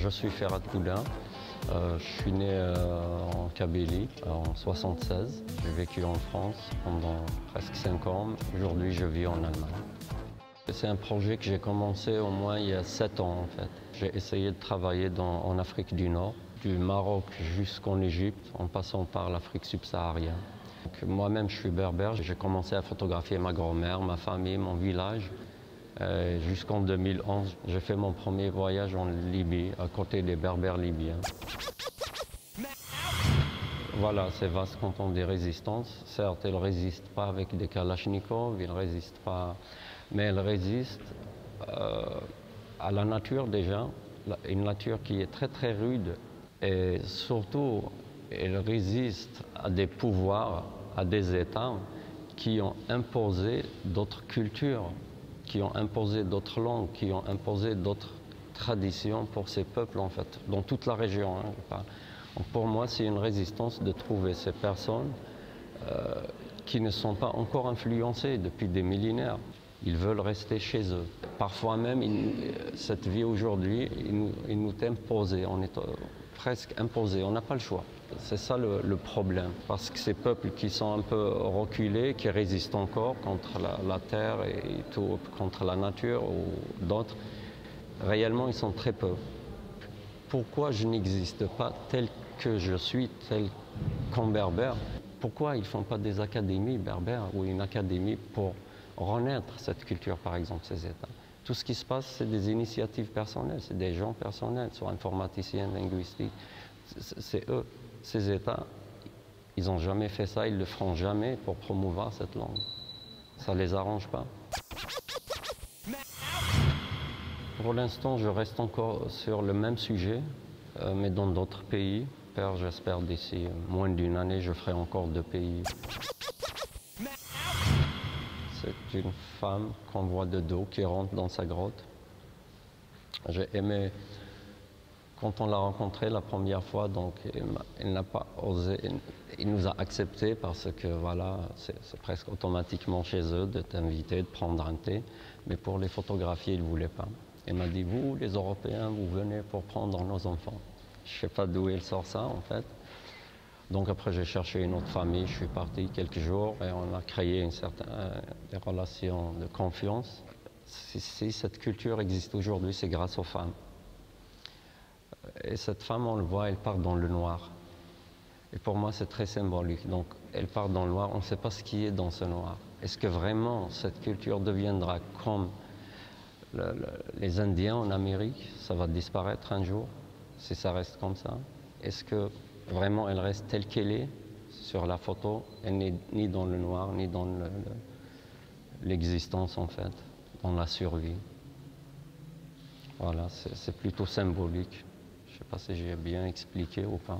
Je suis Ferhat Koudin. Je suis né en Kabylie en 1976. J'ai vécu en France pendant presque 5 ans. Aujourd'hui, je vis en Allemagne. C'est un projet que j'ai commencé au moins il y a 7 ans en fait. J'ai essayé de travailler en Afrique du Nord, du Maroc jusqu'en Égypte, en passant par l'Afrique subsaharienne. Moi-même, je suis berbère. J'ai commencé à photographier ma grand-mère, ma famille, mon village. Jusqu'en 2011, j'ai fait mon premier voyage en Libye, à côté des berbères libyens. Voilà, c'est vaste quand on dit résistance. Certes, elle ne résiste pas avec des kalachnikovs, elle ne résiste pas, mais elle résiste à la nature déjà, une nature qui est très très rude. Et surtout, elle résiste à des pouvoirs, à des États qui ont imposé d'autres cultures, qui ont imposé d'autres langues, qui ont imposé d'autres traditions pour ces peuples en fait, dans toute la région. Donc pour moi, c'est une résistance de trouver ces personnes qui ne sont pas encore influencées depuis des millénaires. Ils veulent rester chez eux. Parfois même, cette vie aujourd'hui, ils nous est imposée, on est presque imposé, on n'a pas le choix. C'est ça le problème, parce que ces peuples qui sont un peu reculés, qui résistent encore contre la terre et tout, contre la nature ou d'autres, réellement ils sont très peu. Pourquoi je n'existe pas tel que je suis, tel qu'en berbère? Pourquoi ils ne font pas des académies berbères ou une académie pour renaître cette culture, par exemple, ces États? Tout ce qui se passe, c'est des initiatives personnelles, c'est des gens personnels, soit informaticiens, linguistiques. C'est eux, ces États, ils n'ont jamais fait ça, ils ne le feront jamais pour promouvoir cette langue. Ça ne les arrange pas. Pour l'instant, je reste encore sur le même sujet, mais dans d'autres pays. J'espère d'ici moins d'une année, je ferai encore 2 pays. C'est une femme qu'on voit de dos qui rentre dans sa grotte. J'ai aimé, quand on l'a rencontrée la première fois, donc elle n'a pas osé, il nous a acceptés parce que voilà, c'est presque automatiquement chez eux de t'inviter, de prendre un thé, mais pour les photographier, ils ne voulaient pas. Elle m'a dit, vous les Européens, vous venez pour prendre nos enfants. Je ne sais pas d'où elle sort ça en fait. Donc après j'ai cherché une autre famille, je suis parti quelques jours et on a créé des relations de confiance. Si cette culture existe aujourd'hui, c'est grâce aux femmes. Et cette femme, on le voit, elle part dans le noir. Et pour moi, c'est très symbolique. Donc elle part dans le noir, on ne sait pas ce qui est dans ce noir. Est-ce que vraiment cette culture deviendra comme les Indiens en Amérique? Ça va disparaître un jour, si ça reste comme ça. Est-ce que vraiment elle reste telle qu'elle est sur la photo? Elle n'est ni dans le noir, ni dans l'existence en fait, dans la survie. Voilà, c'est plutôt symbolique. Je ne sais pas si j'ai bien expliqué ou pas.